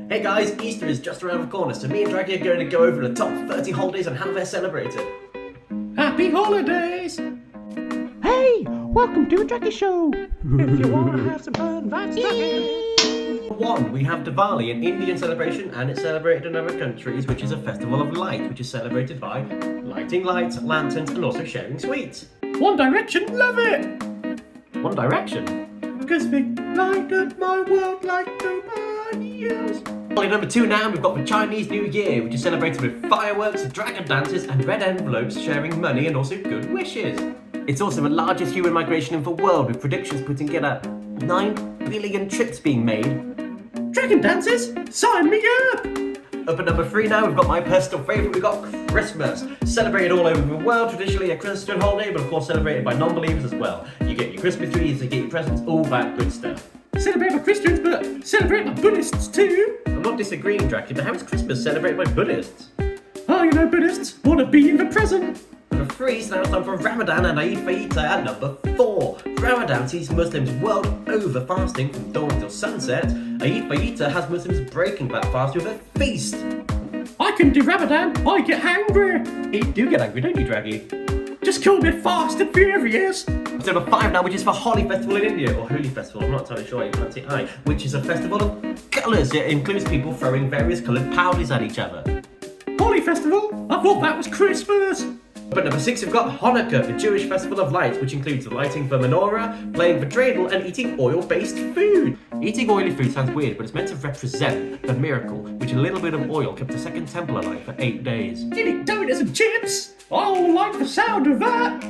Hey guys, Easter is just around the corner, so me and Draggy are going to go over the top 30 holidays and how they're celebrated. Happy holidays! Hey, welcome to a Draggy show. If you want to have some fun, that's Draggy. 1, we have Diwali, an Indian celebration, and it's celebrated in other countries, which is a festival of light, which is celebrated by lighting lights, lanterns, and also sharing sweets. One Direction, love it! One Direction? Because they light up my world like nobody else. Holiday number 2 now, we've got the Chinese New Year, which is celebrated with fireworks, dragon dances, and red envelopes sharing money and also good wishes. It's also the largest human migration in the world, with predictions putting it at 9 billion trips being made. Dragon dances? Sign me up! Up at number 3 now, we've got my personal favourite, we've got Christmas. Celebrated all over the world, traditionally a Christian holiday, but of course celebrated by non-believers as well. You get your Christmas trees, you get your presents, all that good stuff. Celebrate by Christians, but celebrate by Buddhists too. I'm not disagreeing, Dracula, but how is Christmas celebrated by Buddhists? Oh, you know, Buddhists want to be in the present. Number 3, so now it's time for Ramadan and Eid Fa'ita at number 4. Ramadan sees Muslims world over fasting from dawn till sunset. Eid Fa'ita has Muslims breaking that fast with a feast. I can do Ramadan, I get hungry. You do get angry, don't you, Draggy? Just call me Fast and Furious. So number 5 now, which is for Holi Festival in India, or Holi Festival, I'm not entirely sure how you pronounce it, which is a festival of colours. It includes people throwing various coloured powders at each other. Holi Festival? I thought that was Christmas. But number 6, we've got Hanukkah, the Jewish festival of lights, which includes lighting the menorah, playing the dreidel, and eating oil-based food. Eating oily food sounds weird, but it's meant to represent the miracle, which a little bit of oil kept the second temple alive for 8 days. Eating donuts and chips? I don't like the sound of that.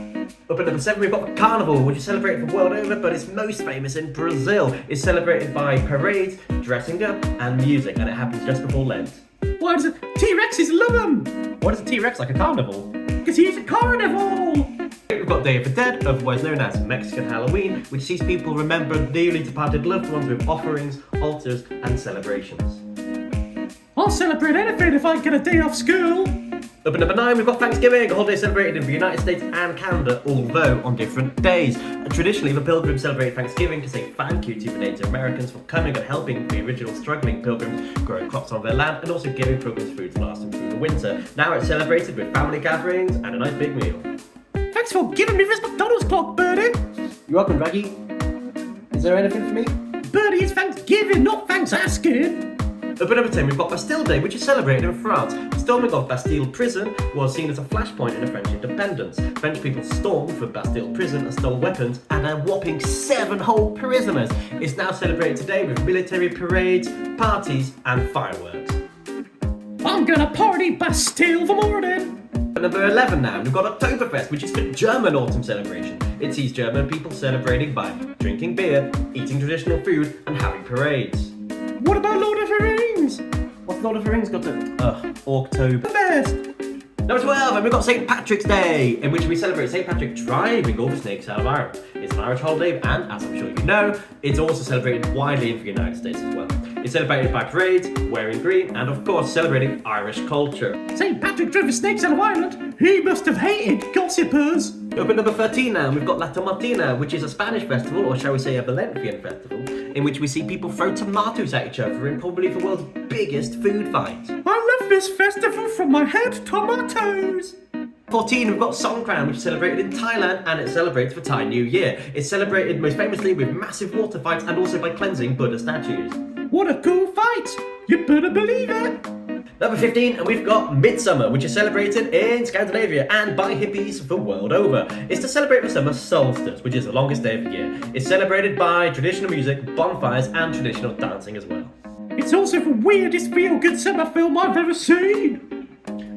Up at number 7, we've got the Carnival, which is celebrated the world over, but it's most famous in Brazil. It's celebrated by parades, dressing up, and music, and it happens just before Lent. Why does T-Rexes love them? What is a T-Rex like a carnival? Because he's a carnival. We've got Day of the Dead, otherwise known as Mexican Halloween, which sees people remember dearly departed loved ones with offerings, altars, and celebrations. I'll celebrate anything if I get a day off school. Up at number 9, we've got Thanksgiving, a holiday celebrated in the United States and Canada, although on different days. Traditionally, the Pilgrims celebrate Thanksgiving to say thank you to the Native Americans for coming and helping the original struggling Pilgrims grow crops on their land, and also giving Pilgrims food to last them through the winter. Now it's celebrated with family gatherings and a nice big meal. Thanks for giving me this McDonald's clock, Bertie. You're welcome, Draggy. Is there anything for me? Bertie, it's Thanksgiving, not thanks asking. Up at number 10, we've got Bastille Day, which is celebrated in France. The storming of Bastille prison was seen as a flashpoint in the French independence. French people stormed the Bastille prison and stole weapons, and a whopping 7 whole prisoners. It's now celebrated today with military parades, parties, and fireworks. I'm gonna party Bastille the morning. At number 11 now, we've got Oktoberfest, which is the German autumn celebration. It sees German people celebrating by drinking beer, eating traditional food, and having parades. What about Lord of the Rings? What's Lord of the Rings got to... Oktoberfest. Number 12, and we've got St. Patrick's Day, in which we celebrate St. Patrick driving all the snakes out of Ireland. It's an Irish holiday, and as I'm sure you know, it's also celebrated widely in the United States as well. It's celebrated by parades, wearing green, and of course celebrating Irish culture. St. Patrick drove the snakes out of Ireland. He must have hated gossipers. Up at number 13 now, we've got La Tomatina, which is a Spanish festival, or shall we say a Valencian festival, in which we see people throw tomatoes at each other in probably the world's biggest food fight. I love this festival from my head to my toes. 14, we've got Songkran, which is celebrated in Thailand, and it celebrates the Thai New Year. It's celebrated most famously with massive water fights and also by cleansing Buddha statues. What a cool fight! You better believe it! Number 15, and we've got Midsummer, which is celebrated in Scandinavia and by hippies the world over. It's to celebrate the summer solstice, which is the longest day of the year. It's celebrated by traditional music, bonfires, and traditional dancing as well. It's also the weirdest feel-good summer film I've ever seen.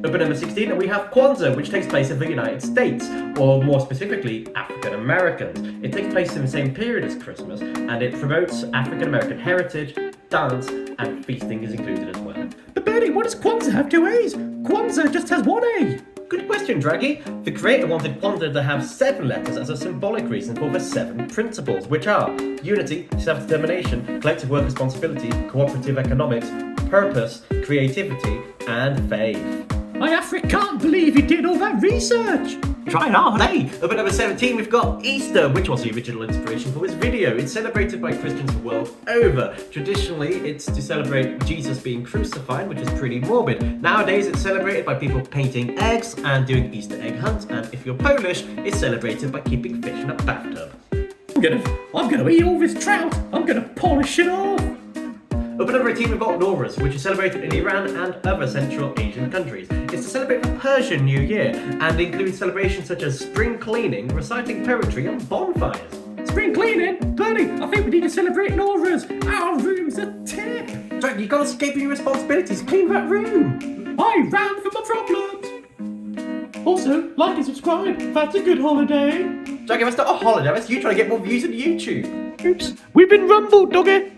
Up at number 16, and we have Kwanzaa, which takes place in the United States, or more specifically, African Americans. It takes place in the same period as Christmas, and it promotes African American heritage, dance, and feasting is included as well. But Bertie, what does Kwanzaa have 2 A's? Kwanzaa just has 1 A. Good question, Draggy. The creator wanted Kwanzaa to have 7 letters as a symbolic reason for the 7 principles, which are unity, self-determination, collective work responsibility, cooperative economics, purpose, creativity, and faith. I can't believe he did all that research. Trying hard, eh? Up at number 17, we've got Easter, which was the original inspiration for this video. It's celebrated by Christians the world over. Traditionally, it's to celebrate Jesus being crucified, which is pretty morbid. Nowadays, it's celebrated by people painting eggs and doing Easter egg hunts. And if you're Polish, it's celebrated by keeping fish in a bathtub. I'm gonna eat all this trout. I'm gonna polish it off. Up at number 18, we've got Nowruz, which is celebrated in Iran and other Central Asian countries. It's to celebrate the Persian New Year and includes celebrations such as spring cleaning, reciting poetry, and bonfires. Spring cleaning? Bertie, I think we need to celebrate Nowruz. Our room's a tip. Draggy, you gotta escape your responsibilities. Clean that room. I ran from my problems. Also, like and subscribe. That's a good holiday. Draggy, that's not a holiday. That's you trying to get more views on YouTube. Oops, we've been rumbled, doggy.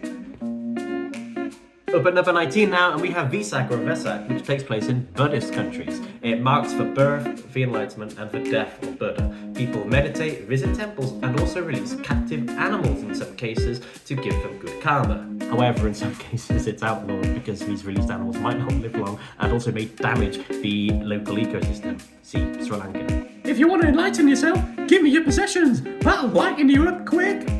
Up at number 19 now, and we have Vesak or Vesak, which takes place in Buddhist countries. It marks the birth, the enlightenment, and the death of Buddha. People meditate, visit temples, and also release captive animals in some cases to give them good karma. However, in some cases it's outlawed because these released animals might not live long and also may damage the local ecosystem. See Sri Lanka. If you want to enlighten yourself, give me your possessions. That'll lighten you up quick.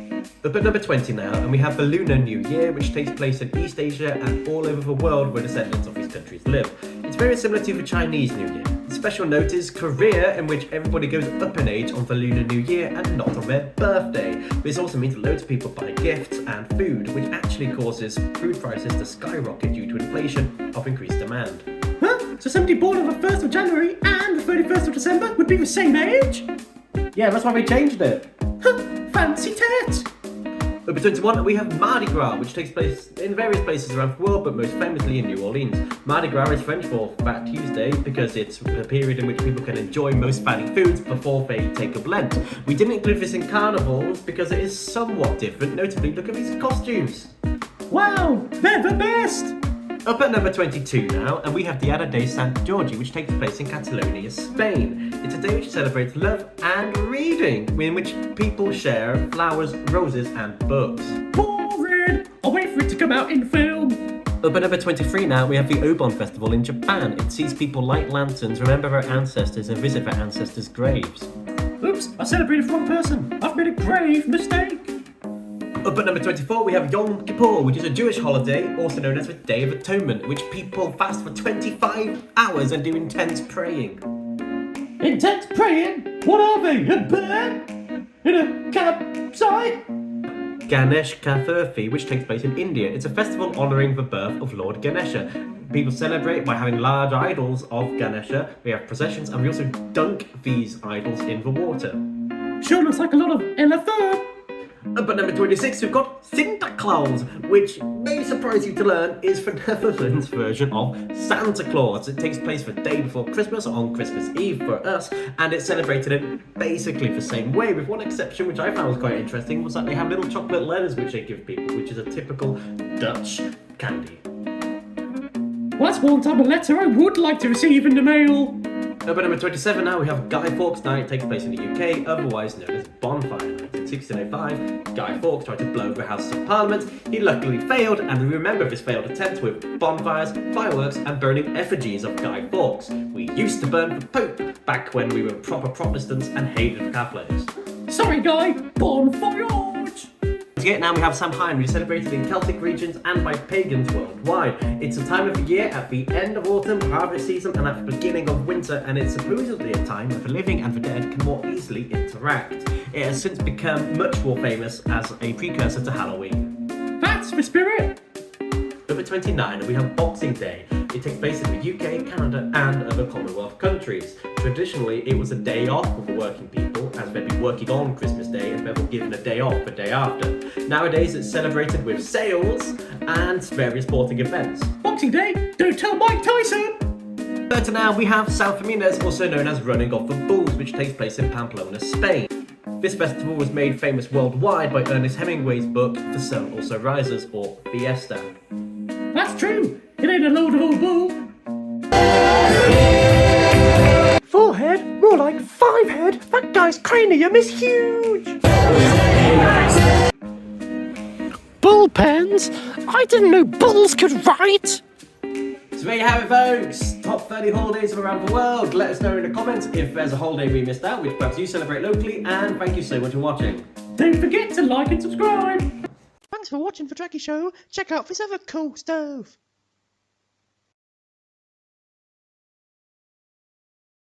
Up at number 20 now, and we have the Lunar New Year, which takes place in East Asia and all over the world where descendants of these countries live. It's very similar to the Chinese New Year. The special note is Korea, in which everybody goes up in age on the Lunar New Year and not on their birthday. This also means loads of people buy gifts and food, which actually causes food prices to skyrocket due to inflation of increased demand. Huh? So somebody born on the 1st of January and the 31st of December would be the same age? Yeah, that's why we changed it. Huh, fancy tat! Up at 21, we have Mardi Gras, which takes place in various places around the world, but most famously in New Orleans. Mardi Gras is French for Fat Tuesday because it's a period in which people can enjoy most fatty foods before they take up Lent. We didn't include this in carnivals because it is somewhat different, notably look at these costumes. Wow, they're the best! Up at number 22 now, and we have Dia de Sant Jordi, which takes place in Catalonia, Spain. It's a day which celebrates love and reading, in which people share flowers, roses, and books. Boring! I'll wait for it to come out in film. Up at number 23 now, we have the Obon Festival in Japan. It sees people light lanterns, remember their ancestors, and visit their ancestors' graves. Oops, I celebrated for one person. I've made a grave mistake. Up at number 24, we have Yom Kippur, which is a Jewish holiday, also known as the Day of Atonement, which people fast for 25 hours and do intense praying. Intense praying? What are they? A bear? In a campsite? Ganesh Chaturthi, which takes place in India. It's a festival honouring the birth of Lord Ganesha. People celebrate by having large idols of Ganesha. We have processions, and we also dunk these idols in the water. Sure looks like a lot of elephant. Up at number 26, we've got Santa Claus, which may surprise you to learn is the Netherlands version of Santa Claus. It takes place the day before Christmas, on Christmas Eve for us, and it's celebrated in basically the same way, with one exception, which I found was quite interesting, was that they have little chocolate letters which they give people, which is a typical Dutch candy. Well, that's one type of letter I would like to receive in the mail. Up at number 27 now, we have Guy Fawkes Night. It takes place in the UK, otherwise known as Bonfire Night. In 1605, Guy Fawkes tried to blow the Houses of Parliament. He luckily failed, and we remember this failed attempt with bonfires, fireworks, and burning effigies of Guy Fawkes. We used to burn the Pope back when we were proper Protestants and hated Catholics. Sorry, Guy, bon voyage! Now we have Samhain, which is celebrated in Celtic regions and by pagans worldwide. It's a time of the year at the end of autumn, harvest season, and at the beginning of winter, and it's supposedly a time where the living and the dead can more easily interact. It has since become much more famous as a precursor to Halloween. That's the spirit! Number 29, we have Boxing Day. It takes place in the UK, Canada, and other Commonwealth countries. Traditionally, it was a day off for the working people, as they'd be working on Christmas Day and therefore given a day off the day after. Nowadays, it's celebrated with sales and various sporting events. Boxing Day? Don't tell Mike Tyson! Third to now, we have San Fermines, also known as Running of the Bulls, which takes place in Pamplona, Spain. This festival was made famous worldwide by Ernest Hemingway's book The Sun Also Rises, or Fiesta. That's true! It ain't a load of old bull! 4 head? More like 5 head! That guy's cranium is huge! Bull pens? I didn't know bulls could write! So there you have it, folks. Top 30 holidays from around the world. Let us know in the comments if there's a holiday we missed out, which perhaps you celebrate locally. And thank you so much for watching. Don't forget to like and subscribe. Thanks for watching the Draggy Show. Check out this other cool stuff.